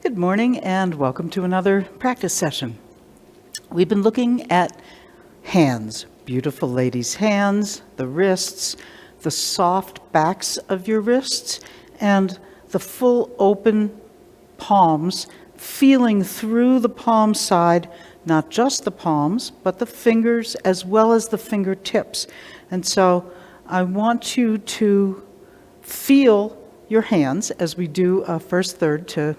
Good morning and welcome to another practice session. We've been looking at hands, beautiful ladies' hands, the wrists, the soft backs of your wrists, and the full open palms, feeling through the palm side, not just the palms, but the fingers as well as the fingertips. And so I want you to feel your hands as we do a first third to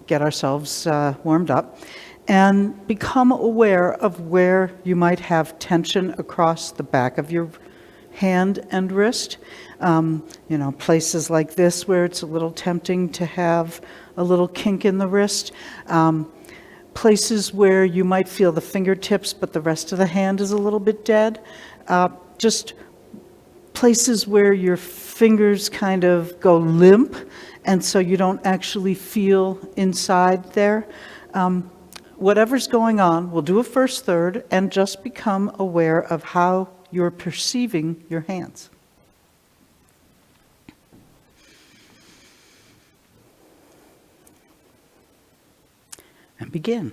get ourselves warmed up, and become aware of where you might have tension across the back of your hand and wrist. Places like this where it's a little tempting to have a little kink in the wrist. Places where you might feel the fingertips, but the rest of the hand is a little bit dead. Just places where your fingers kind of go limp, and so you don't actually feel inside there. Whatever's going on, we'll do a first third and just become aware of how you're perceiving your hands. And begin.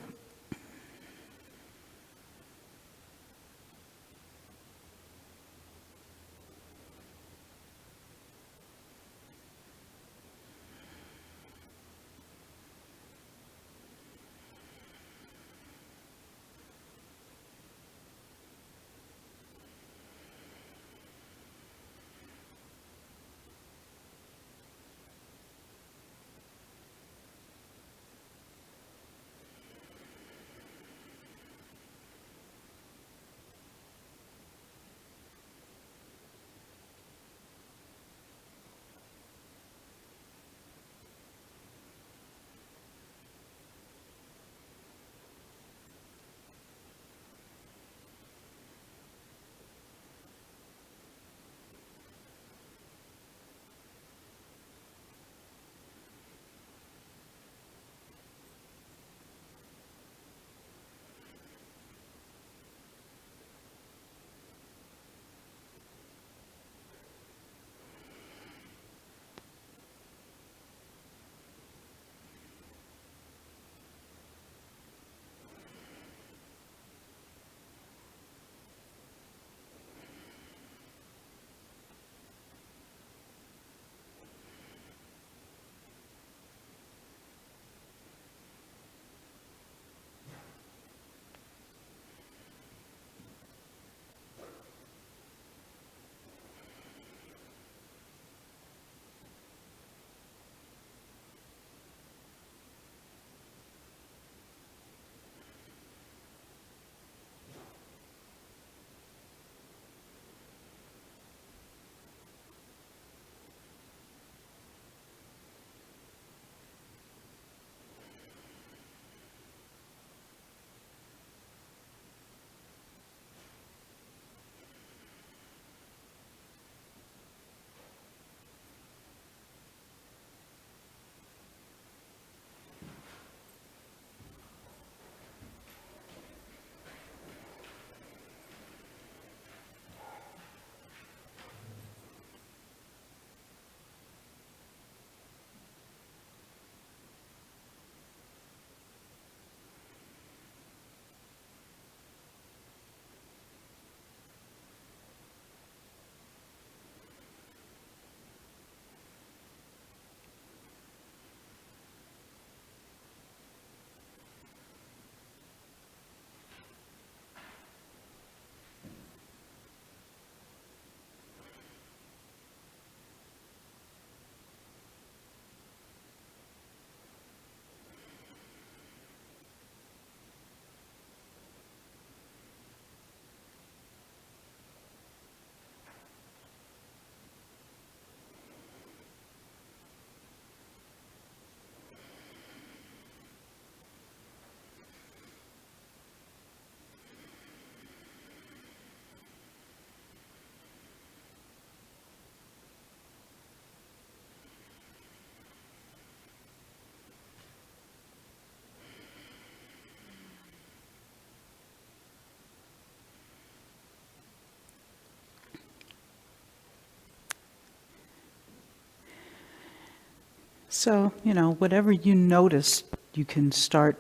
So, whatever you notice you can start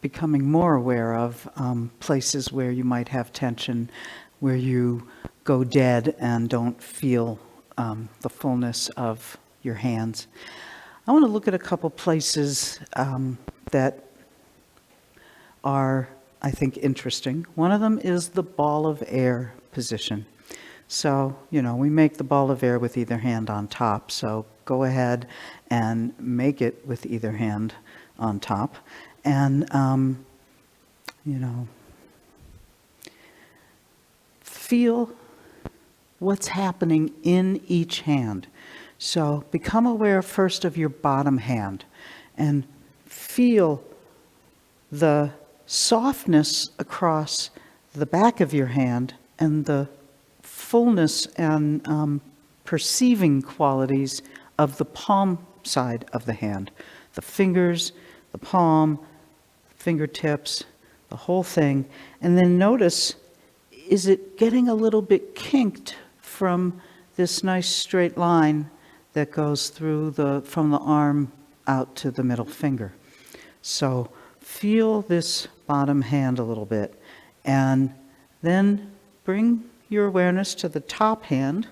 becoming more aware of places where you might have tension, where you go dead and don't feel the fullness of your hands. I want to look at a couple places that are, I think, interesting. One of them is the ball of air position. So, we make the ball of air with either hand on top, so go ahead and make it with either hand on top. And, feel what's happening in each hand. So become aware first of your bottom hand and feel the softness across the back of your hand and the fullness and perceiving qualities of the palm side of the hand. The fingers, the palm, fingertips, the whole thing. And then notice, is it getting a little bit kinked from this nice straight line that goes through from the arm out to the middle finger? So feel this bottom hand a little bit, and then bring your awareness to the top hand.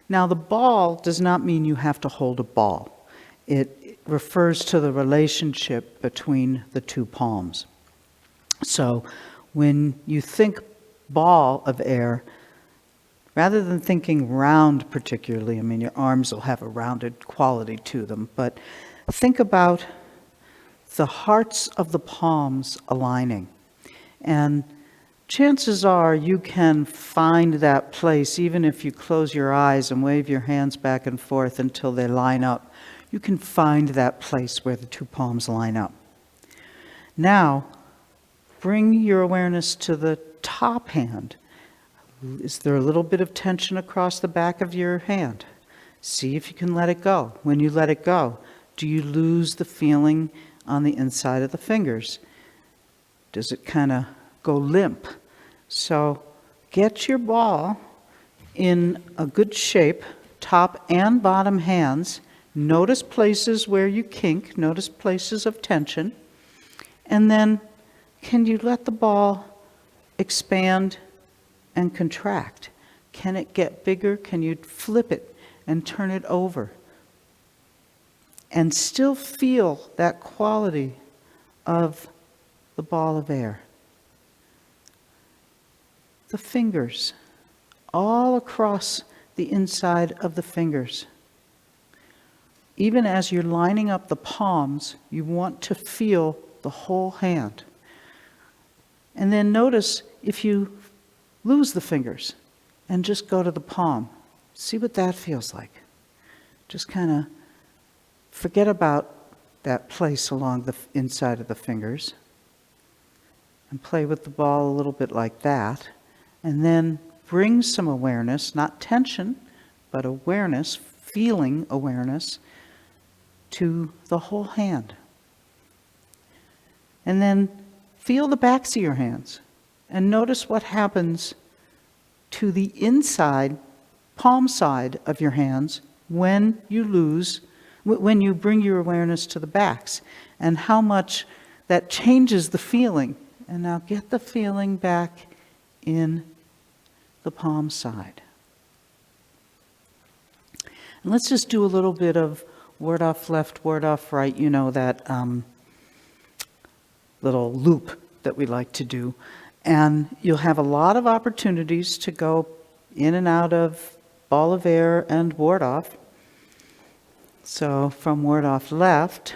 Now, the ball does not mean you have to hold a ball. It refers to the relationship between the two palms. So when you think ball of air, rather than thinking round particularly, your arms will have a rounded quality to them, but think about the hearts of the palms aligning. And chances are you can find that place, even if you close your eyes and wave your hands back and forth until they line up. You can find that place where the two palms line up. Now, bring your awareness to the top hand. Is there a little bit of tension across the back of your hand? See if you can let it go. When you let it go, do you lose the feeling on the inside of the fingers? Does it kind of go limp? So get your ball in a good shape, top and bottom hands. Notice places where you kink, notice places of tension, and then can you let the ball expand and contract? Can it get bigger? Can you flip it and turn it over? And still feel that quality of the ball of air. The fingers, all across the inside of the fingers. Even as you're lining up the palms, you want to feel the whole hand. And then notice if you lose the fingers and just go to the palm. See what that feels like. Just kind of forget about that place along the inside of the fingers and play with the ball a little bit like that. And then bring some awareness, not tension, but awareness, feeling awareness to the whole hand. And then feel the backs of your hands and notice what happens to the inside, palm side of your hands when you bring your awareness to the backs, and how much that changes the feeling. And now get the feeling back in the palm side. And let's just do a little bit of ward off left, ward off right. You know that little loop that we like to do. And you'll have a lot of opportunities to go in and out of ball of air and ward off. So from ward off left,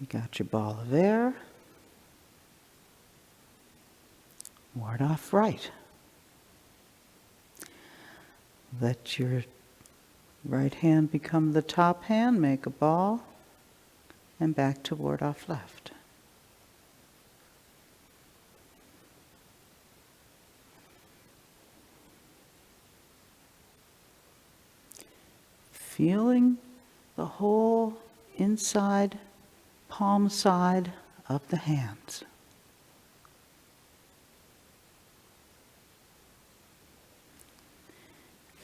you got your ball of air. Ward off right. Let your right hand become the top hand, make a ball, and back to ward off left. Feeling the whole inside palm side of the hands.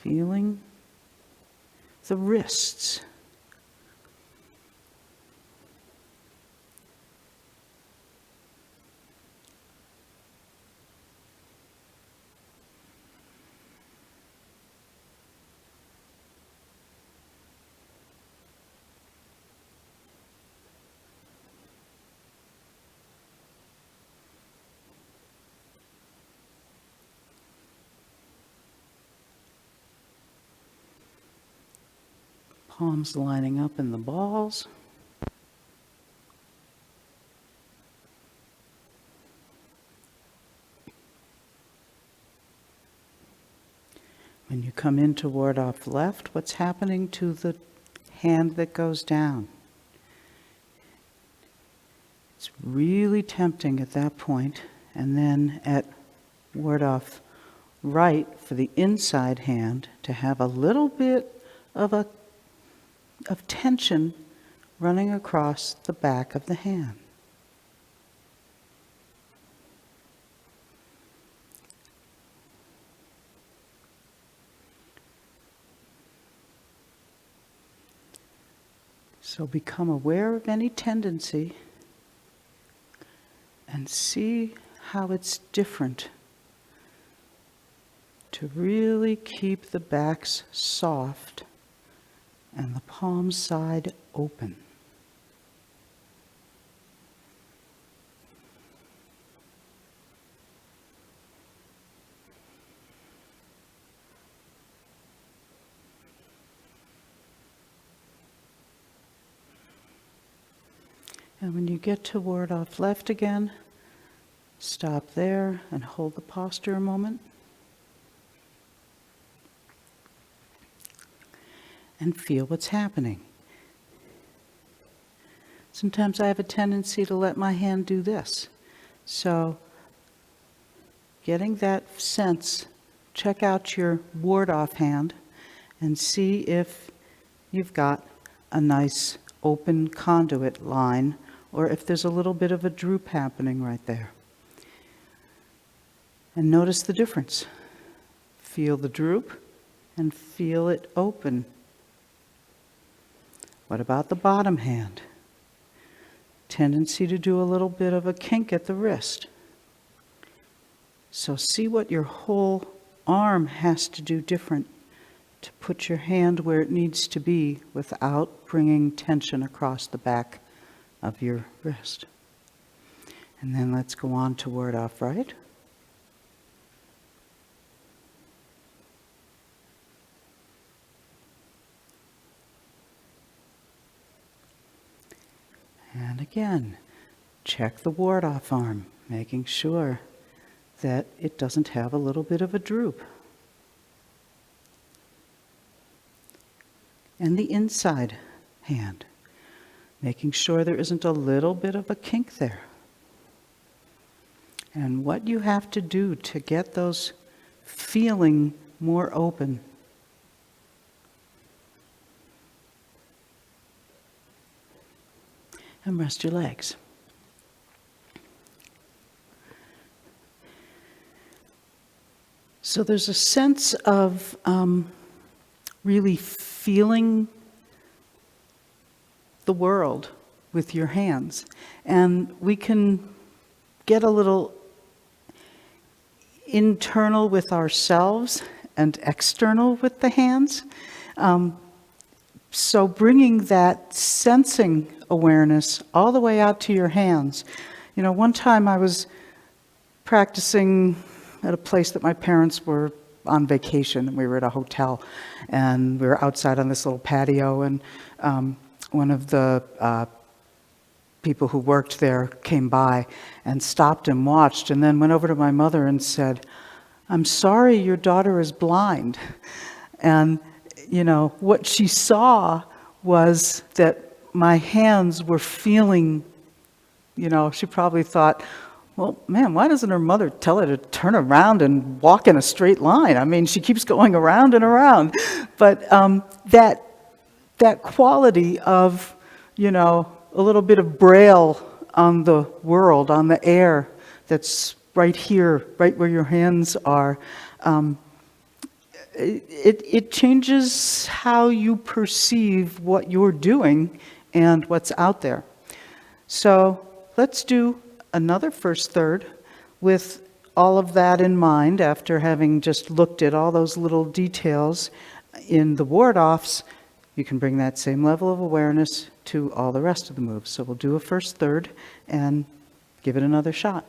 Feeling the wrists, Palms lining up in the balls. When you come in to ward off left, what's happening to the hand that goes down? It's really tempting at that point. And then at ward off right for the inside hand to have a little bit of tension running across the back of the hand. So become aware of any tendency and see how it's different to really keep the backs soft and the palm side open. And when you get to ward off left again, stop there and hold the posture a moment. And feel what's happening. Sometimes I have a tendency to let my hand do this. So, getting that sense, check out your ward-off hand and see if you've got a nice open conduit line or if there's a little bit of a droop happening right there. And notice the difference. Feel the droop and feel it open. What about the bottom hand? Tendency to do a little bit of a kink at the wrist. So see what your whole arm has to do different to put your hand where it needs to be without bringing tension across the back of your wrist. And then let's go on to ward off right. And again, check the ward-off arm, making sure that it doesn't have a little bit of a droop. And the inside hand, making sure there isn't a little bit of a kink there. And what you have to do to get those feeling more open. And rest your legs. So there's a sense of really feeling the world with your hands. And we can get a little internal with ourselves and external with the hands. So bringing that sensing awareness all the way out to your hands. You know, one time I was practicing at a place that my parents were on vacation, and we were at a hotel, and we were outside on this little patio, and one of the people who worked there came by and stopped and watched, and then went over to my mother and said, "I'm sorry, your daughter is blind." And you know, what she saw was that my hands were feeling, you know, she probably thought, well, man, why doesn't her mother tell her to turn around and walk in a straight line? I mean, she keeps going around and around. But that quality of, you know, a little bit of braille on the world, on the air, that's right here, right where your hands are, it changes how you perceive what you're doing and what's out there. So let's do another first third with all of that in mind after having just looked at all those little details in the ward-offs. You can bring that same level of awareness to all the rest of the moves. So we'll do a first third and give it another shot.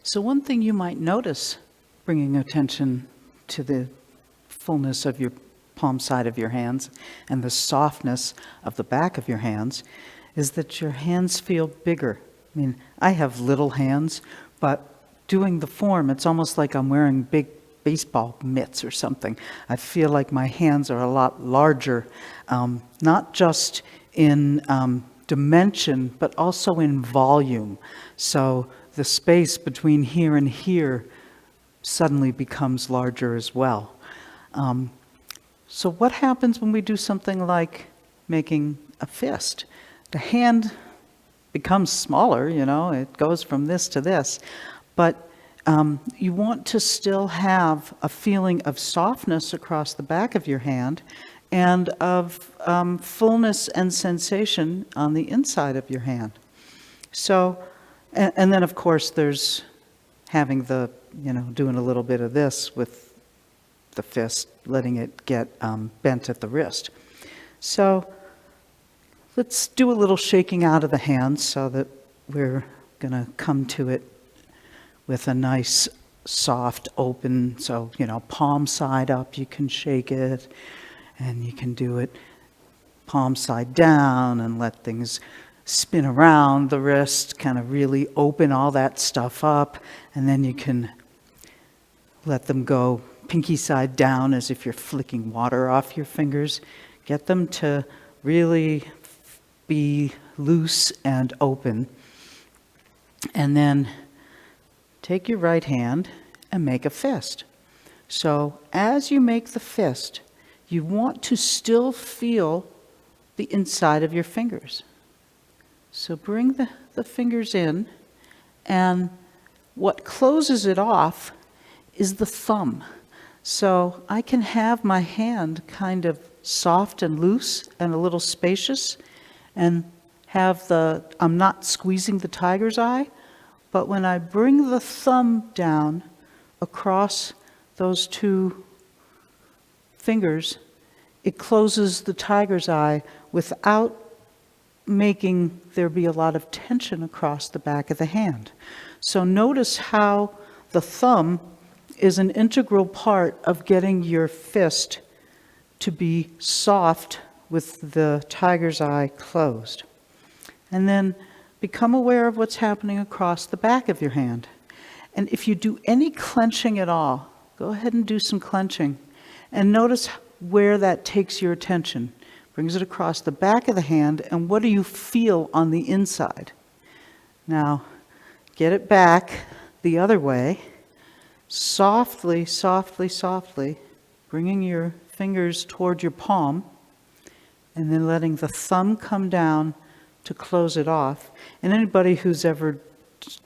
So one thing you might notice, bringing attention to the fullness of your palm side of your hands and the softness of the back of your hands, is that your hands feel bigger. I mean, I have little hands, but doing the form, it's almost like I'm wearing big baseball mitts or something. I feel like my hands are a lot larger, not just in dimension, but also in volume. So the space between here and here suddenly becomes larger as well. So what happens when we do something like making a fist? The hand becomes smaller, it goes from this to this, but you want to still have a feeling of softness across the back of your hand and of fullness and sensation on the inside of your hand. So, and then of course there's having doing a little bit of this with the fist, letting it get bent at the wrist. So let's do a little shaking out of the hands so that we're going to come to it with a nice, soft, open, so, palm side up, you can shake it, and you can do it palm side down and let things spin around the wrist, kind of really open all that stuff up, and then you can let them go pinky side down as if you're flicking water off your fingers. Get them to really be loose and open. And then take your right hand and make a fist. So as you make the fist, you want to still feel the inside of your fingers. So bring the fingers in, and what closes it off is the thumb. So I can have my hand kind of soft and loose and a little spacious, and I'm not squeezing the tiger's eye, but when I bring the thumb down across those two fingers, it closes the tiger's eye without making there be a lot of tension across the back of the hand. So notice how the thumb is an integral part of getting your fist to be soft with the tiger's eye closed. And then become aware of what's happening across the back of your hand. And if you do any clenching at all, go ahead and do some clenching. And notice where that takes your attention. Brings it across the back of the hand, and what do you feel on the inside? Now, get it back the other way. Softly, softly, softly, bringing your fingers toward your palm, and then letting the thumb come down to close it off. And anybody who's ever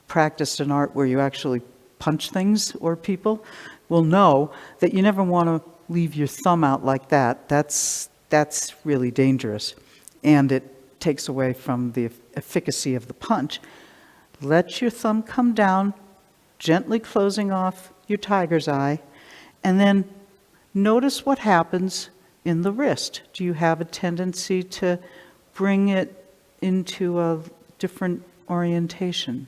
practiced an art where you actually punch things or people will know that you never want to leave your thumb out like that. That's really dangerous, and it takes away from the efficacy of the punch. Let your thumb come down, gently closing off your tiger's eye, and then notice what happens in the wrist. Do you have a tendency to bring it into a different orientation?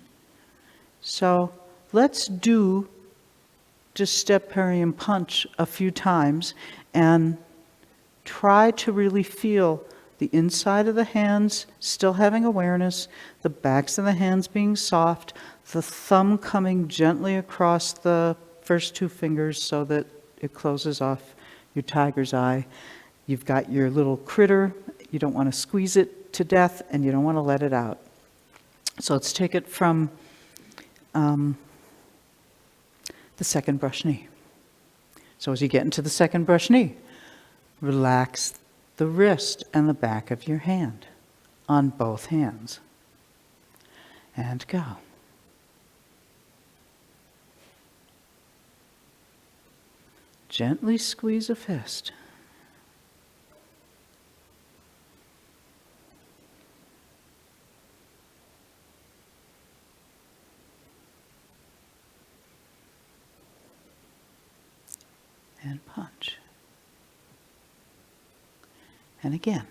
So let's do just step, parry, and punch a few times, and try to really feel the inside of the hands still having awareness, the backs of the hands being soft, the thumb coming gently across the first two fingers so that it closes off your tiger's eye. You've got your little critter. You don't want to squeeze it to death, and you don't want to let it out. So let's take it from the second brush knee. So as you get into the second brush knee, relax the wrist and the back of your hand on both hands. And go. Gently squeeze a fist. And punch. And again.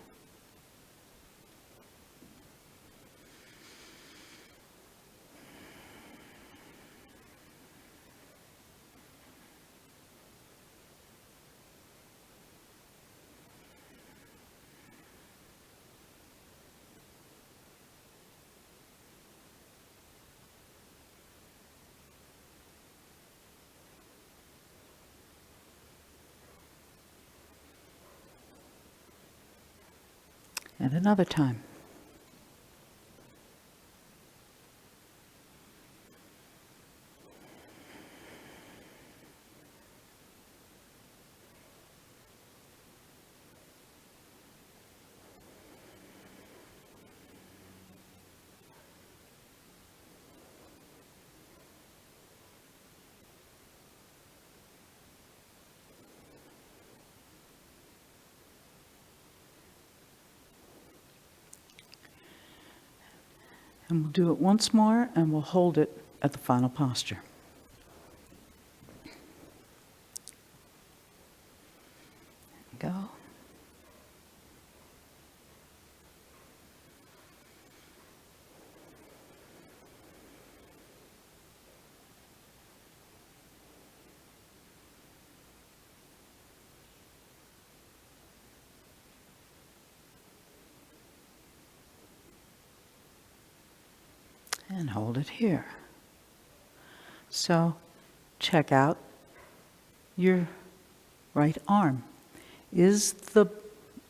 And another time. And we'll do it once more, and we'll hold it at the final posture. Go. And hold it here. So check out your right arm. Is the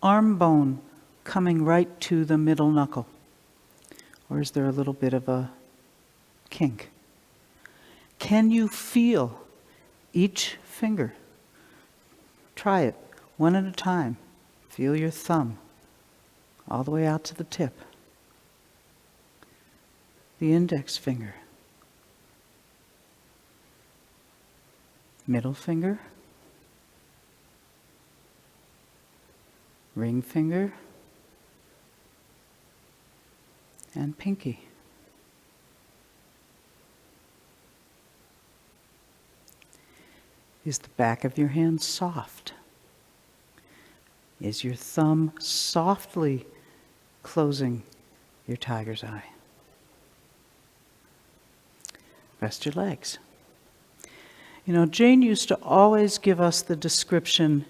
arm bone coming right to the middle knuckle? Or is there a little bit of a kink? Can you feel each finger? Try it one at a time. Feel your thumb all the way out to the tip. The index finger, middle finger, ring finger, and pinky. Is the back of your hand soft? Is your thumb softly closing your tiger's eye? Rest your legs. You know, Jane used to always give us the description,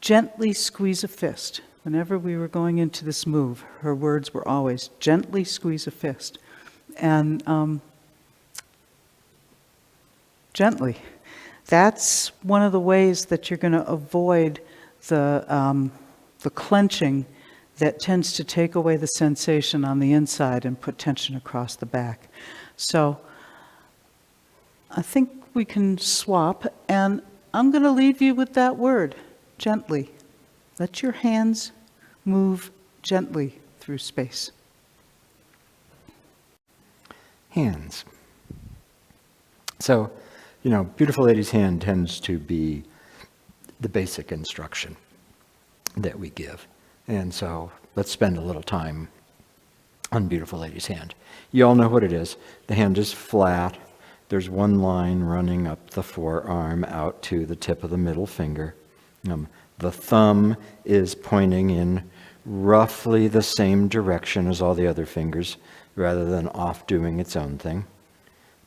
gently squeeze a fist. Whenever we were going into this move, her words were always, gently squeeze a fist. And gently. That's one of the ways that you're going to avoid the clenching that tends to take away the sensation on the inside and put tension across the back. So I think we can swap, and I'm going to leave you with that word, gently. Let your hands move gently through space. Hands. So, you know, Beautiful Lady's hand tends to be the basic instruction that we give. And so let's spend a little time on Beautiful Lady's hand. You all know what it is. The hand is flat. There's one line running up the forearm out to the tip of the middle finger. The thumb is pointing in roughly the same direction as all the other fingers, rather than off doing its own thing.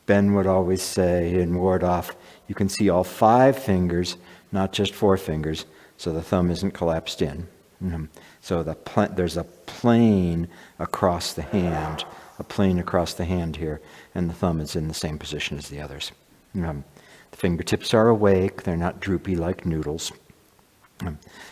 Ben would always say in ward off, you can see all 5 fingers, not just 4 fingers, so the thumb isn't collapsed in. So there's a plane across the hand, here, and the thumb is in the same position as the others. The fingertips are awake, they're not droopy like noodles.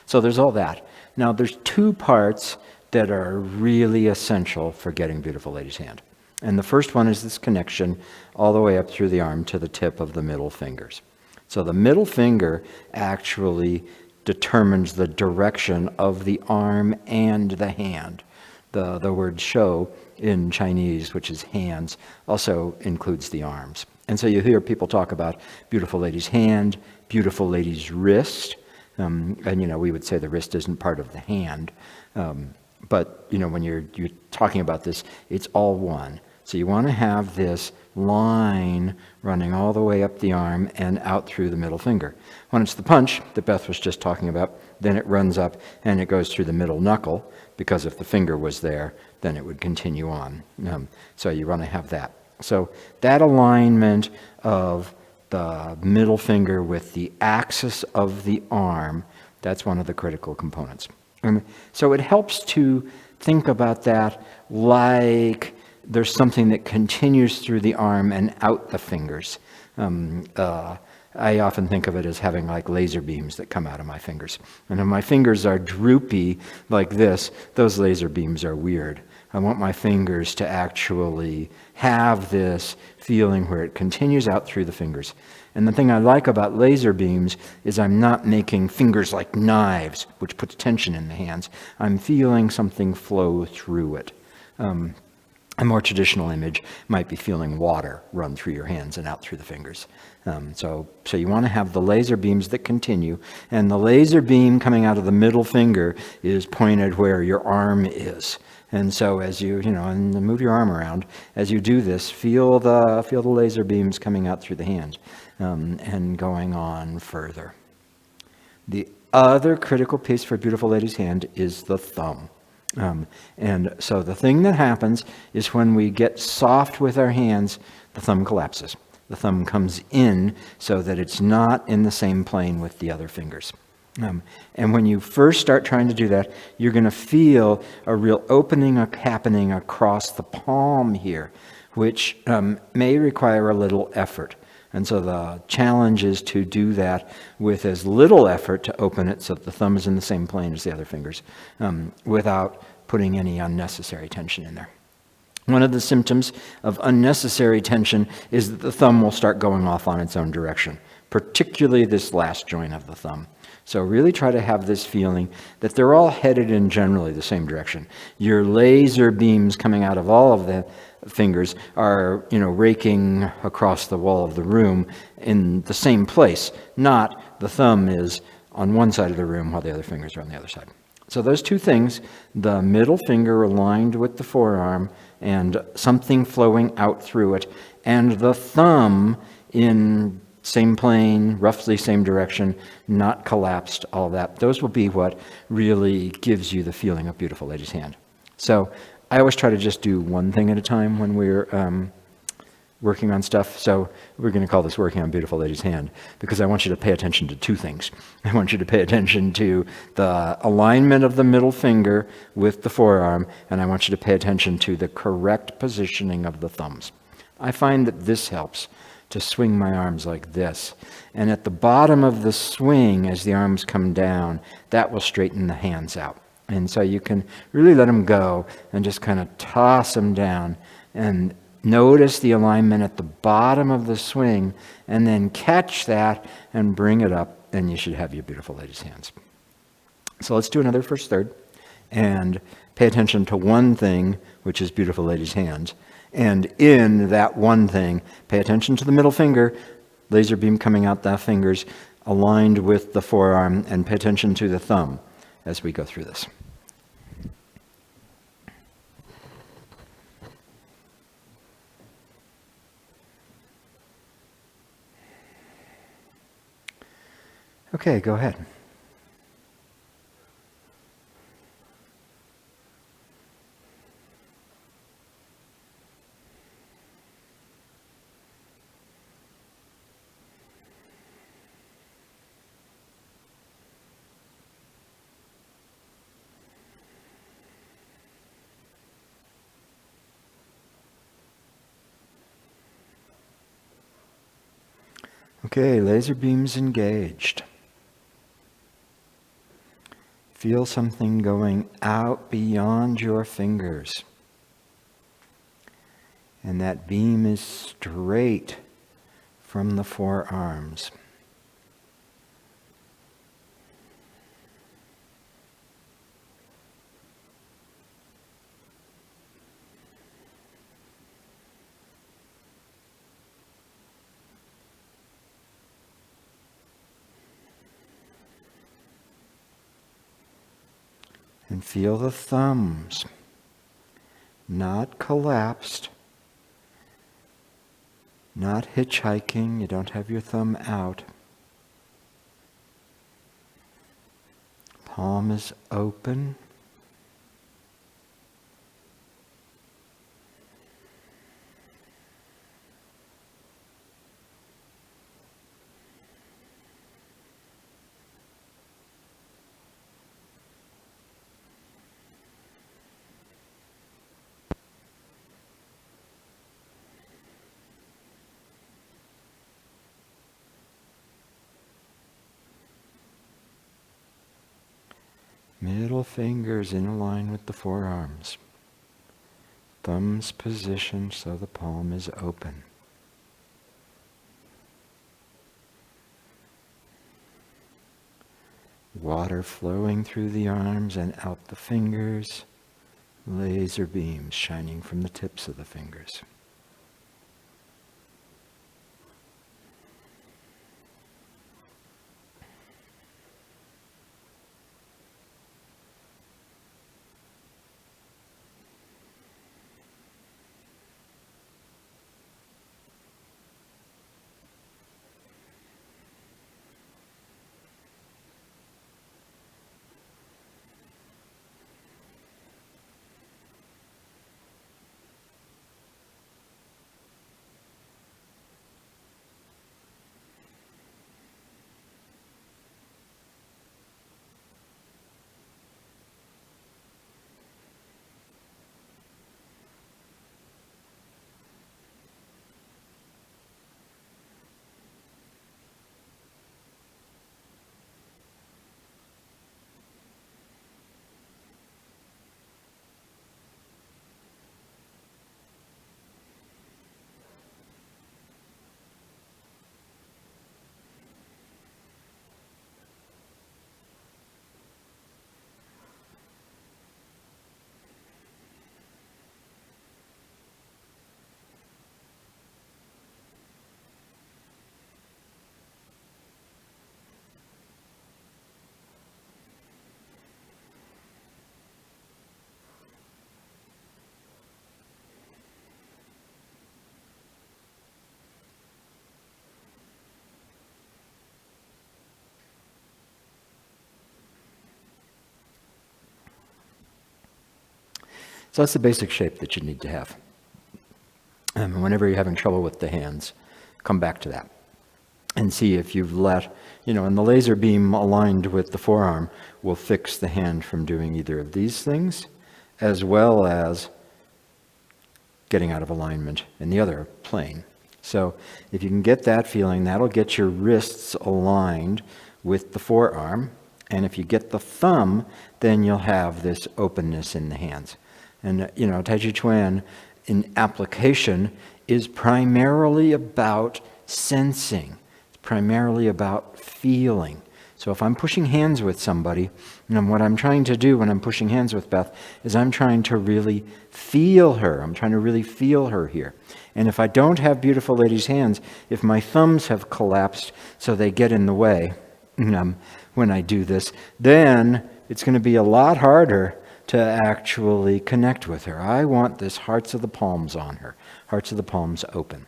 So there's all that. Now there's 2 parts that are really essential for getting Beautiful Lady's hand. And the first one is this connection all the way up through the arm to the tip of the middle fingers. So the middle finger actually determines the direction of the arm and the hand. The word shou in Chinese, which is hands, also includes the arms. And so you hear people talk about Beautiful Lady's hand, Beautiful Lady's wrist, and we would say the wrist isn't part of the hand. But when you're talking about this, it's all one. So you want to have this line running all the way up the arm and out through the middle finger. When it's the punch that Beth was just talking about, then it runs up and it goes through the middle knuckle, because if the finger was there, then it would continue on. So you want to have that. So that alignment of the middle finger with the axis of the arm, that's one of the critical components. So it helps to think about that like there's something that continues through the arm and out the fingers. I often think of it as having like laser beams that come out of my fingers. And if my fingers are droopy like this, those laser beams are weird. I want my fingers to actually have this feeling where it continues out through the fingers. And the thing I like about laser beams is I'm not making fingers like knives, which puts tension in the hands. I'm feeling something flow through it. A more traditional image might be feeling water run through your hands and out through the fingers. So you want to have the laser beams that continue, and the laser beam coming out of the middle finger is pointed where your arm is. And so as and move your arm around, as you do this, feel the laser beams coming out through the hand and going on further. The other critical piece for a beautiful lady's hand is the thumb. And so the thing that happens is when we get soft with our hands, the thumb collapses. The thumb comes in so that it's not in the same plane with the other fingers. And when you first start trying to do that, you're going to feel a real opening happening across the palm here, which may require a little effort. And so the challenge is to do that with as little effort to open it so that the thumb is in the same plane as the other fingers without putting any unnecessary tension in there. One of the symptoms of unnecessary tension is that the thumb will start going off on its own direction, particularly this last joint of the thumb. So really try to have this feeling that they're all headed in generally the same direction. Your laser beams coming out of all of the fingers are, raking across the wall of the room in the same place, not the thumb is on one side of the room while the other fingers are on the other side. So those two things, the middle finger aligned with the forearm and something flowing out through it, and the thumb in same plane, roughly same direction, not collapsed, all that. Those will be what really gives you the feeling of beautiful lady's hand. So I always try to just do one thing at a time when we're working on stuff. So we're going to call this working on beautiful lady's hand because I want you to pay attention to two things. I want you to pay attention to the alignment of the middle finger with the forearm, and I want you to pay attention to the correct positioning of the thumbs. I find that this helps to swing my arms like this. And at the bottom of the swing, as the arms come down, that will straighten the hands out. And so you can really let them go and just kind of toss them down and notice the alignment at the bottom of the swing and then catch that and bring it up, and you should have your beautiful lady's hands. So let's do another first third and pay attention to one thing, which is beautiful lady's hands. And in that one thing, pay attention to the middle finger, laser beam coming out the fingers, aligned with the forearm, and pay attention to the thumb as we go through this. Okay, go ahead. Okay, laser beams engaged. Feel something going out beyond your fingers. And that beam is straight from the forearms. And feel the thumbs, not collapsed, not hitchhiking, you don't have your thumb out. Palm is open. Middle fingers in a line with the forearms. Thumbs positioned so the palm is open. Water flowing through the arms and out the fingers. Laser beams shining from the tips of the fingers. So that's the basic shape that you need to have. And whenever you're having trouble with the hands, come back to that and see if you've let, and the laser beam aligned with the forearm will fix the hand from doing either of these things, as well as getting out of alignment in the other plane. So if you can get that feeling, that'll get your wrists aligned with the forearm. And if you get the thumb, then you'll have this openness in the hands. And, Tai Chi Chuan in application is primarily about sensing. It's primarily about feeling. So if I'm pushing hands with somebody, what I'm trying to do when I'm pushing hands with Beth is I'm trying to really feel her. I'm trying to really feel her here. And if I don't have beautiful ladies' hands, if my thumbs have collapsed so they get in the way when I do this, then it's going to be a lot harder to actually connect with her. I want this hearts of the palms on her, hearts of the palms open.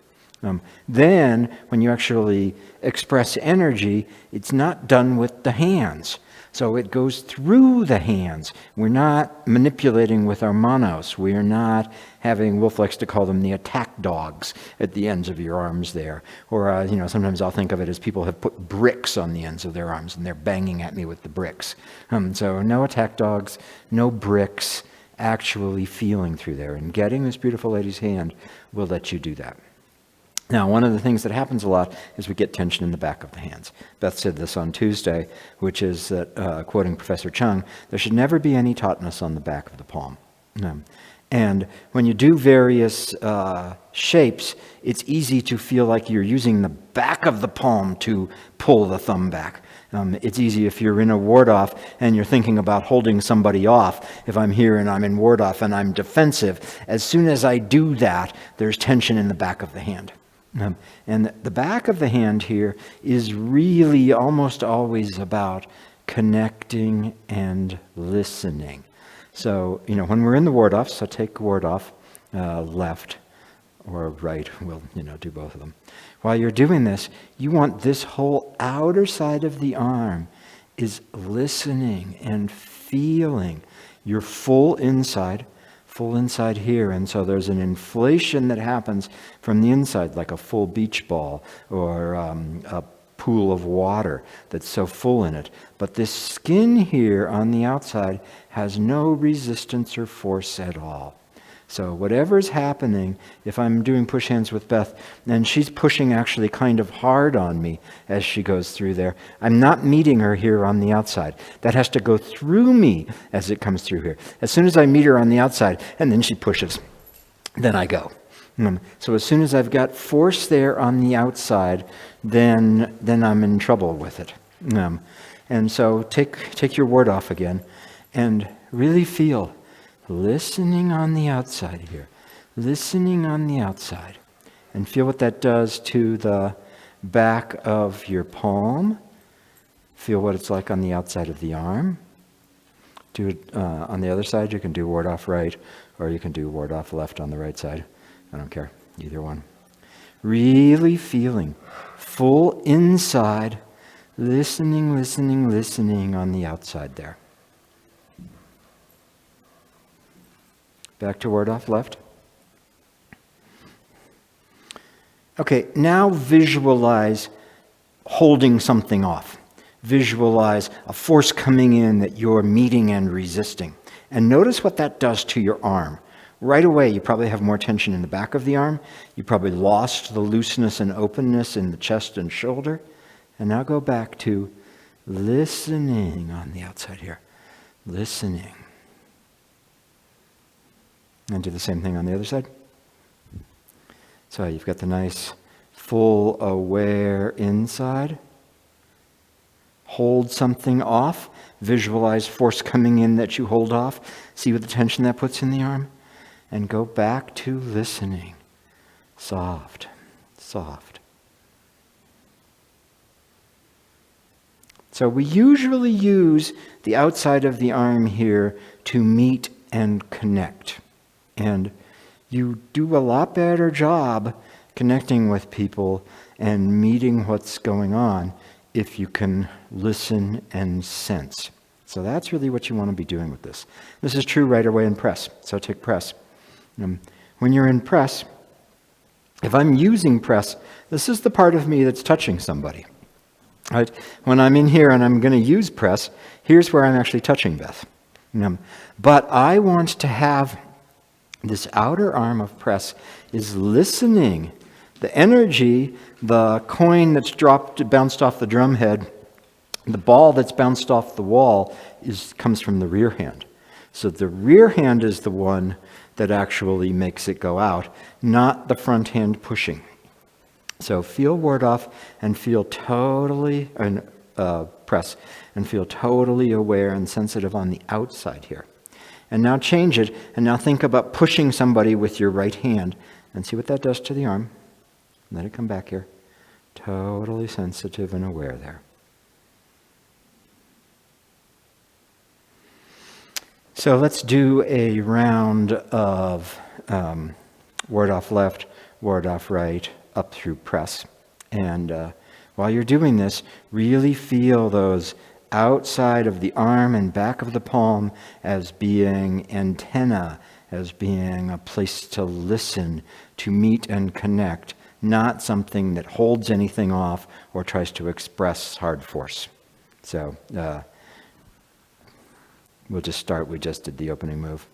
Then, when you actually express energy, it's not done with the hands. So it goes through the hands. We're not manipulating with our manos. We are not having, Wolf likes to call them the attack dogs at the ends of your arms there. Or, sometimes I'll think of it as people have put bricks on the ends of their arms and they're banging at me with the bricks. So no attack dogs, no bricks, actually feeling through there. And getting this beautiful lady's hand will let you do that. Now, one of the things that happens a lot is we get tension in the back of the hands. Beth said this on Tuesday, which is that, quoting Professor Chung, there should never be any tautness on the back of the palm. And when you do various shapes, it's easy to feel like you're using the back of the palm to pull the thumb back. It's easy if you're in a ward-off and you're thinking about holding somebody off. If I'm here and I'm in ward-off and I'm defensive, as soon as I do that, there's tension in the back of the hand. And the back of the hand here is really almost always about connecting and listening. So, when we're in the ward-off, so take ward-off, left or right, we'll, do both of them. While you're doing this, you want this whole outer side of the arm is listening and feeling your full inside here. And so there's an inflation that happens from the inside, like a full beach ball or a pool of water that's so full in it. But this skin here on the outside has no resistance or force at all. So whatever's happening, if I'm doing push hands with Beth, and she's pushing actually kind of hard on me as she goes through there, I'm not meeting her here on the outside. That has to go through me as it comes through here. As soon as I meet her on the outside, and then she pushes, then I go. So as soon as I've got force there on the outside, then I'm in trouble with it. And so take your ward off again, and really feel listening on the outside here. Listening on the outside. And feel what that does to the back of your palm. Feel what it's like on the outside of the arm. Do it on the other side. You can do ward off right, or you can do ward off left on the right side. I don't care. Either one. Really feeling full inside. Listening, listening, listening on the outside there. Back to ward off left. Okay, now visualize holding something off. Visualize a force coming in that you're meeting and resisting. And notice what that does to your arm. Right away, you probably have more tension in the back of the arm. You probably lost the looseness and openness in the chest and shoulder. And now go back to listening on the outside here. Listening. And do the same thing on the other side. So you've got the nice full aware inside. Hold something off. Visualize force coming in that you hold off. See what the tension that puts in the arm. And go back to listening. Soft, soft. So we usually use the outside of the arm here to meet and connect. And you do a lot better job connecting with people and meeting what's going on if you can listen and sense. So that's really what you want to be doing with this. This is true right away in press. So take press. When you're in press, if I'm using press, this is the part of me that's touching somebody. Right? When I'm in here and I'm going to use press, here's where I'm actually touching Beth. But I want to have this outer arm of press is listening. The energy, the coin that's bounced off the drum head, the ball that's bounced off the wall comes from the rear hand. So the rear hand is the one that actually makes it go out, not the front hand pushing. So feel ward off and feel totally, press, and feel totally aware and sensitive on the outside here. And now change it, and now think about pushing somebody with your right hand, and see what that does to the arm. Let it come back here. Totally sensitive and aware there. So let's do a round of ward off left, ward off right, up through press. And while you're doing this, really feel those outside of the arm and back of the palm as being antenna, as being a place to listen, to meet and connect, not something that holds anything off or tries to express hard force. So we'll just start. We just did the opening move.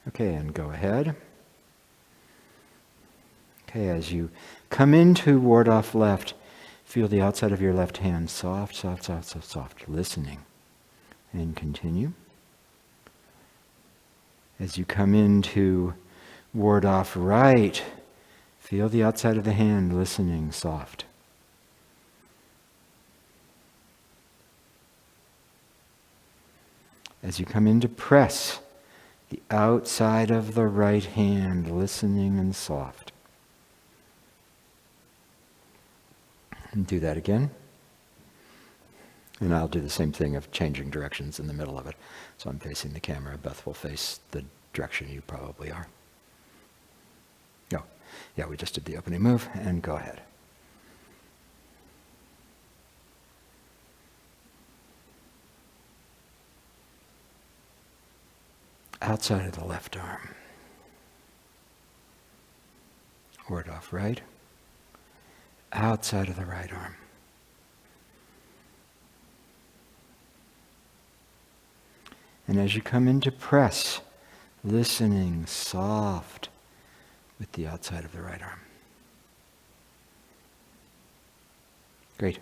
Okay, and go ahead. Okay, as you come into ward off left, feel the outside of your left hand soft, soft, soft, soft, soft, listening. And continue. As you come into ward off right, feel the outside of the hand listening, soft. As you come into press, the outside of the right hand listening and soft. And do that again. And I'll do the same thing of changing directions in the middle of it. So I'm facing the camera. Beth will face the direction you probably are. Go. Yeah, we just did the opening move, and go ahead. Outside of the left arm. Ward off right. Outside of the right arm. And as you come into press, listening, soft with the outside of the right arm. Great.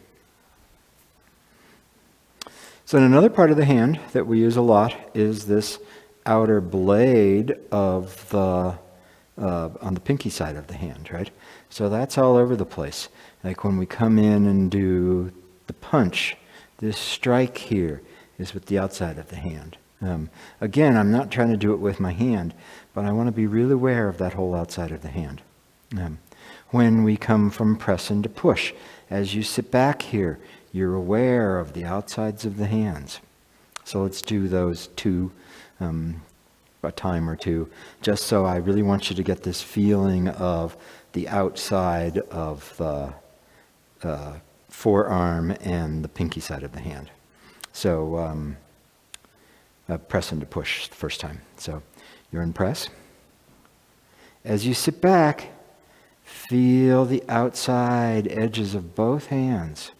So another part of the hand that we use a lot is this outer blade of the on the pinky side of the hand, right? So that's all over the place. Like when we come in and do the punch, this strike here is with the outside of the hand. Again, I'm not trying to do it with my hand, but I want to be really aware of that whole outside of the hand. When we come from press into push, as you sit back here, you're aware of the outsides of the hands. So let's do those two, a time or two, just so I really want you to get this feeling of the outside of the forearm and the pinky side of the hand. So press into push the first time. So you're in press. As you sit back, feel the outside edges of both hands.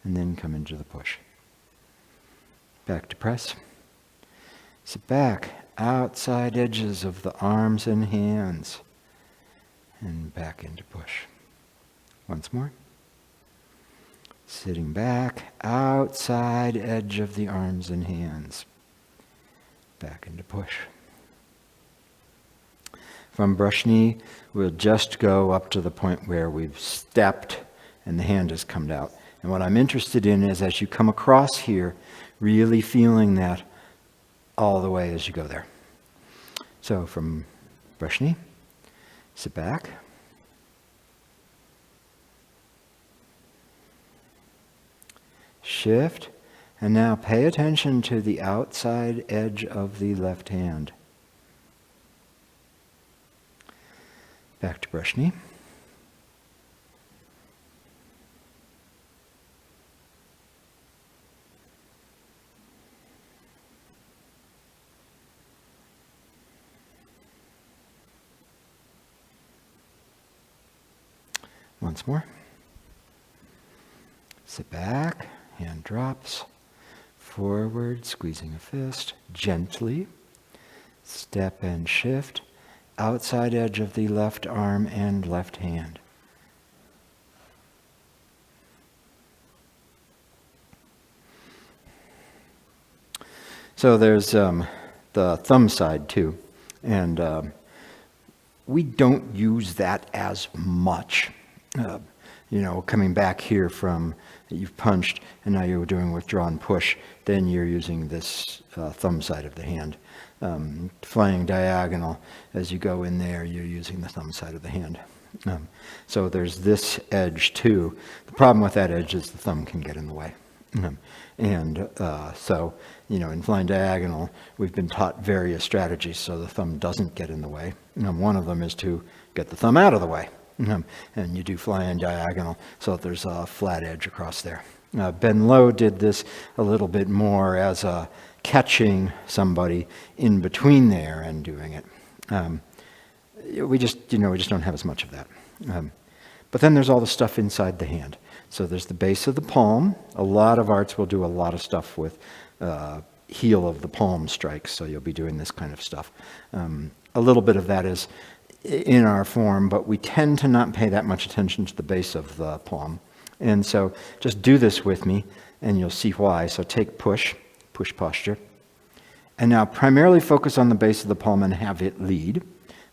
And then come into the push. Back to press. Sit back, outside edges of the arms and hands. And back into push. Once more. Sitting back, outside edge of the arms and hands. Back into push. From brush knee, we'll just go up to the point where we've stepped and the hand has come out. And what I'm interested in is as you come across here, really feeling that all the way as you go there. So from brush knee, sit back. Shift. And now pay attention to the outside edge of the left hand. Back to brush knee. Once more. Sit back, hand drops, forward, squeezing a fist, gently, step and shift, outside edge of the left arm and left hand. So there's the thumb side too, and we don't use that as much. Coming back here from, you've punched, and now you're doing withdraw and push, then you're using this thumb side of the hand. Flying diagonal, as you go in there, you're using the thumb side of the hand. So there's this edge too. The problem with that edge is the thumb can get in the way. So, in flying diagonal, we've been taught various strategies so the thumb doesn't get in the way. One of them is to get the thumb out of the way. And you do flying diagonal so that there's a flat edge across there. Ben Lowe did this a little bit more as catching somebody in between there and doing it. We just don't have as much of that. But then there's all the stuff inside the hand. So there's the base of the palm. A lot of arts will do a lot of stuff with heel of the palm strikes. So you'll be doing this kind of stuff. A little bit of that is in our form, but we tend to not pay that much attention to the base of the palm. And so just do this with me, and you'll see why. So take push posture. And now primarily focus on the base of the palm and have it lead,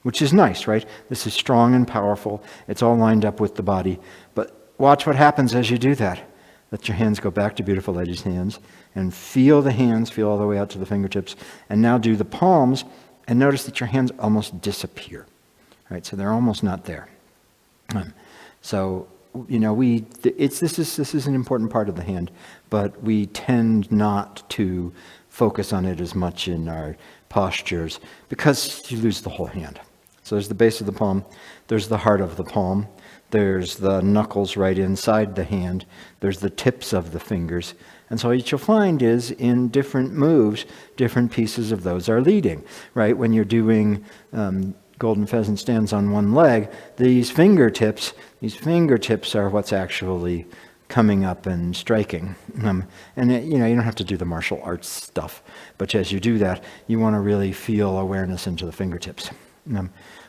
which is nice, right? This is strong and powerful. It's all lined up with the body. But watch what happens as you do that. Let your hands go back to beautiful lady's hands, and feel the hands, feel all the way out to the fingertips. And now do the palms, and notice that your hands almost disappear. Right, so they're almost not there. This is an important part of the hand, but we tend not to focus on it as much in our postures because you lose the whole hand. So there's the base of the palm, there's the heart of the palm, there's the knuckles right inside the hand, there's the tips of the fingers. And so what you'll find is in different moves, different pieces of those are leading, right? When you're doing golden pheasant stands on one leg, these fingertips are what's actually coming up and striking. You don't have to do the martial arts stuff, but as you do that, you want to really feel awareness into the fingertips.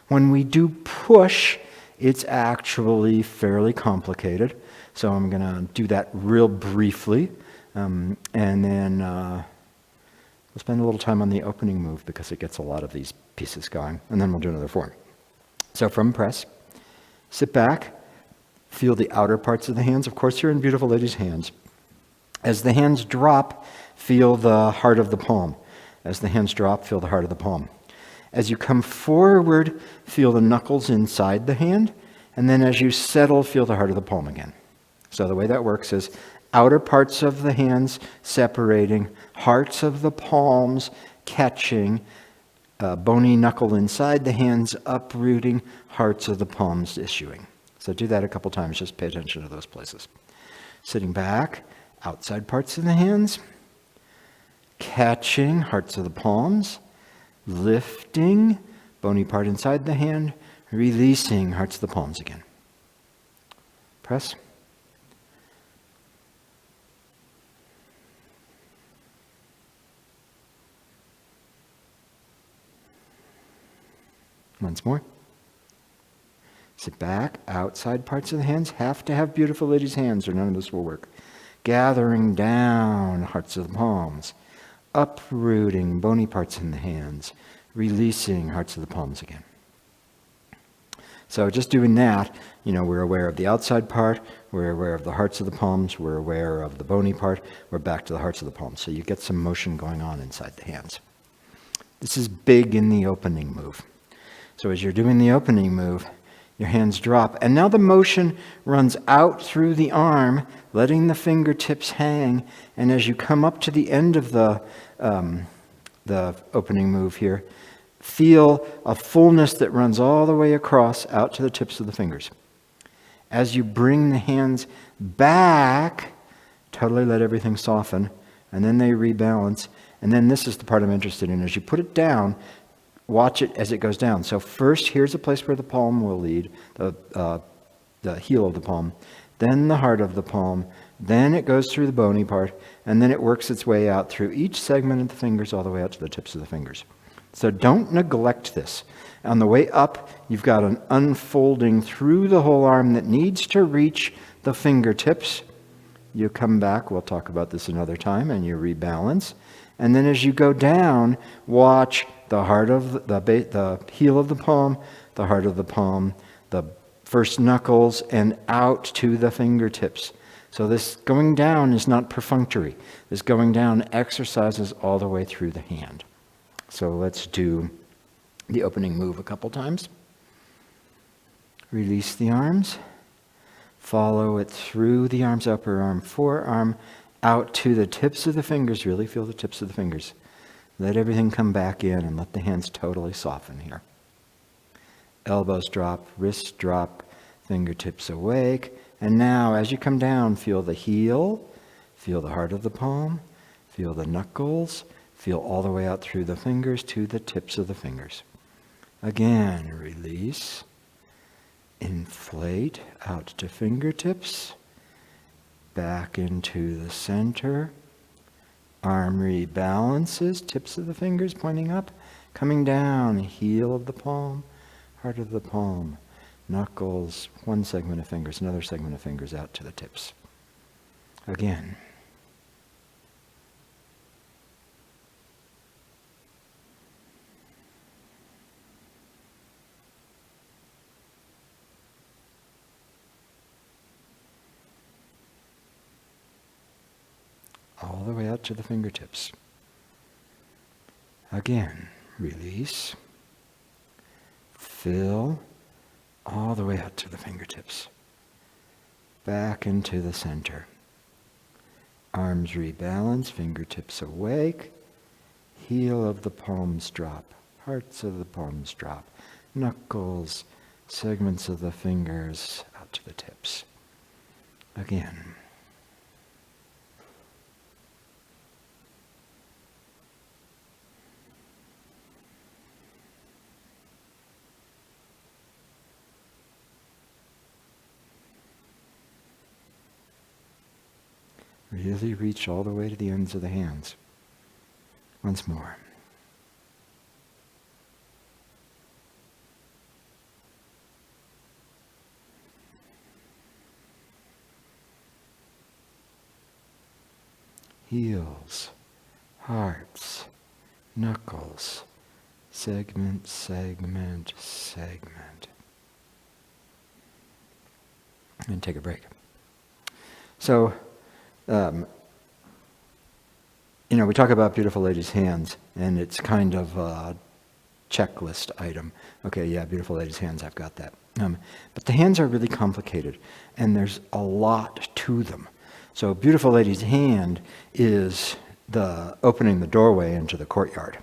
When we do push, it's actually fairly complicated, so I'm going to do that real briefly, and then we'll spend a little time on the opening move because it gets a lot of these pieces going, and then we'll do another form. So from press, sit back, feel the outer parts of the hands. Of course, you're in Beautiful Lady's hands. As the hands drop, feel the heart of the palm. As the hands drop, feel the heart of the palm. As you come forward, feel the knuckles inside the hand. And then as you settle, feel the heart of the palm again. So the way that works is outer parts of the hands separating, hearts of the palms catching, bony knuckle inside the hands uprooting, hearts of the palms issuing. So do that a couple times, just pay attention to those places. Sitting back, outside parts of the hands, catching, hearts of the palms, lifting, bony part inside the hand, releasing, hearts of the palms again. Press. Once more. Sit back, outside parts of the hands have to have Beautiful Lady's hands or none of this will work. Gathering down, hearts of the palms. Uprooting, bony parts in the hands. Releasing, hearts of the palms again. So just doing that, we're aware of the outside part, we're aware of the hearts of the palms, we're aware of the bony part, we're back to the hearts of the palms. So you get some motion going on inside the hands. This is big in the opening move. So as you're doing the opening move, your hands drop. And now the motion runs out through the arm, letting the fingertips hang. And as you come up to the end of the opening move here, feel a fullness that runs all the way across out to the tips of the fingers. As you bring the hands back, totally let everything soften, and then they rebalance. And then this is the part I'm interested in. As you put it down, watch it as it goes down. So first, here's a place where the palm will lead, the heel of the palm, then the heart of the palm, then it goes through the bony part, and then it works its way out through each segment of the fingers all the way out to the tips of the fingers. So don't neglect this. On the way up, you've got an unfolding through the whole arm that needs to reach the fingertips. You come back, we'll talk about this another time, and you rebalance. And then as you go down, watch the heart of the heel of the palm, the heart of the palm, the first knuckles, and out to the fingertips. So this going down is not perfunctory. This going down exercises all the way through the hand. So let's do the opening move a couple times. Release the arms. Follow it through the arms, upper arm, forearm, out to the tips of the fingers. Really feel the tips of the fingers. Let everything come back in and let the hands totally soften here. Elbows drop, wrists drop, fingertips awake. And now as you come down, feel the heel, feel the heart of the palm, feel the knuckles, feel all the way out through the fingers to the tips of the fingers. Again, release, inflate out to fingertips, back into the center. Arm rebalances, tips of the fingers pointing up, coming down, heel of the palm, heart of the palm, knuckles, one segment of fingers, another segment of fingers out to the tips. Again. All the way out to the fingertips. Again, release. Fill all the way out to the fingertips. Back into the center. Arms rebalance, fingertips awake. Heel of the palms drop. Hearts of the palms drop. Knuckles, segments of the fingers out to the tips. Again. Really reach all the way to the ends of the hands. Once more. Heels, hearts, knuckles, segment, segment, segment. And take a break. So, we talk about beautiful ladies' hands, and it's kind of a checklist item. Okay, yeah, beautiful ladies' hands, I've got that. But the hands are really complicated, and there's a lot to them. So beautiful lady's hand is opening the doorway into the courtyard.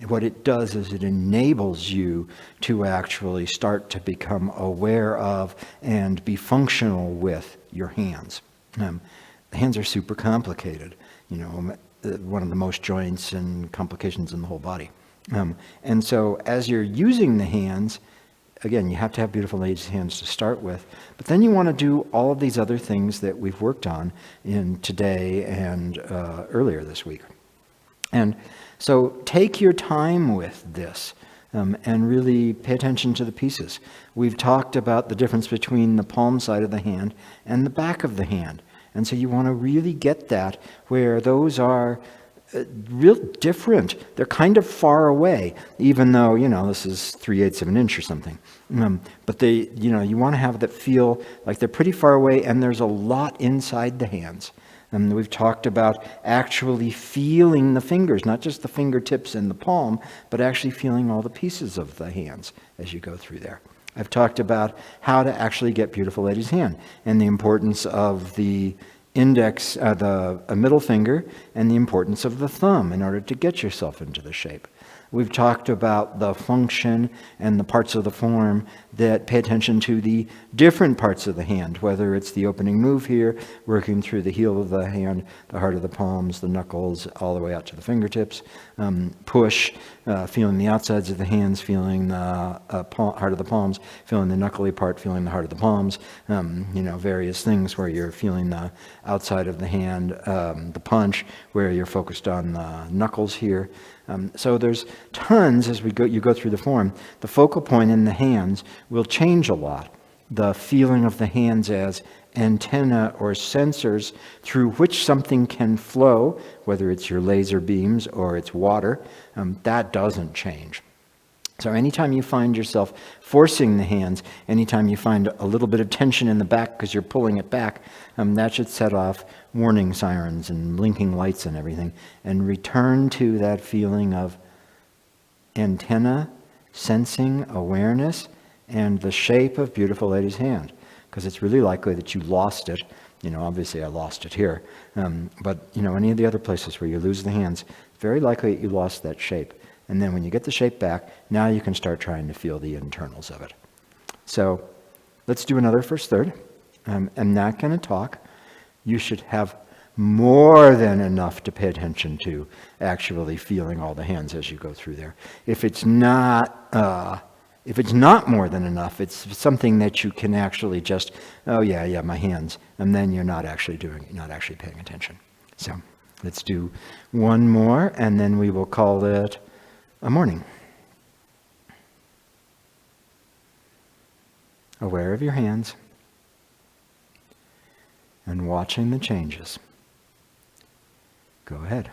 What it does is it enables you to actually start to become aware of and be functional with your hands. The hands are super complicated. One of the most joints and complications in the whole body. And so as you're using the hands, again, you have to have beautiful ladies' hands to start with, but then you want to do all of these other things that we've worked on in today and earlier this week. And so take your time with this and really pay attention to the pieces. We've talked about the difference between the palm side of the hand and the back of the hand. And so you want to really get that where those are real different. They're kind of far away, even though, this is 3/8 of an inch or something. But you want to have that feel like they're pretty far away and there's a lot inside the hands. And we've talked about actually feeling the fingers, not just the fingertips and the palm, but actually feeling all the pieces of the hands as you go through there. I've talked about how to actually get beautiful lady's hand and the importance of the index, the middle finger, and the importance of the thumb in order to get yourself into the shape. We've talked about the function and the parts of the form that pay attention to the different parts of the hand, whether it's the opening move here, working through the heel of the hand, the heart of the palms, the knuckles, all the way out to the fingertips. Push, feeling the outsides of the hands, feeling the heart of the palms, feeling the knuckly part, feeling the heart of the palms. Various things where you're feeling the outside of the hand, the punch, where you're focused on the knuckles here. So there's tons as you go through the form. The focal point in the hands will change a lot. The feeling of the hands as antenna or sensors through which something can flow, whether it's your laser beams or it's water, that doesn't change. So anytime you find yourself forcing the hands, anytime you find a little bit of tension in the back because you're pulling it back, that should set off warning sirens and blinking lights and everything, and return to that feeling of antenna, sensing, awareness, and the shape of beautiful lady's hand. Because it's really likely that you lost it. Obviously I lost it here. But any of the other places where you lose the hands, very likely that you lost that shape. And then when you get the shape back, now you can start trying to feel the internals of it. So let's do another first third. I'm not going to talk. You should have more than enough to pay attention to actually feeling all the hands as you go through there. If it's not more than enough, it's something that you can actually just, oh yeah, my hands, and then you're not actually paying attention. So let's do one more, and then we will call it a morning. Aware of your hands and watching the changes. Go ahead.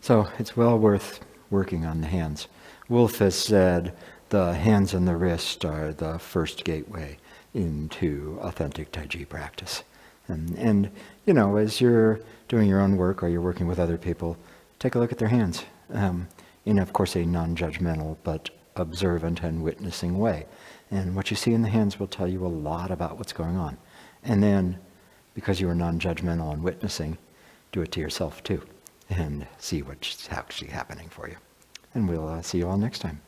So it's well worth working on the hands. Wolf has said the hands and the wrist are the first gateway into authentic Tai Chi practice. And as you're doing your own work or you're working with other people, take a look at their hands in, of course, a non-judgmental but observant and witnessing way. And what you see in the hands will tell you a lot about what's going on. And then, because you are non-judgmental and witnessing, do it to yourself too, and see what's actually happening for you. And we'll see you all next time.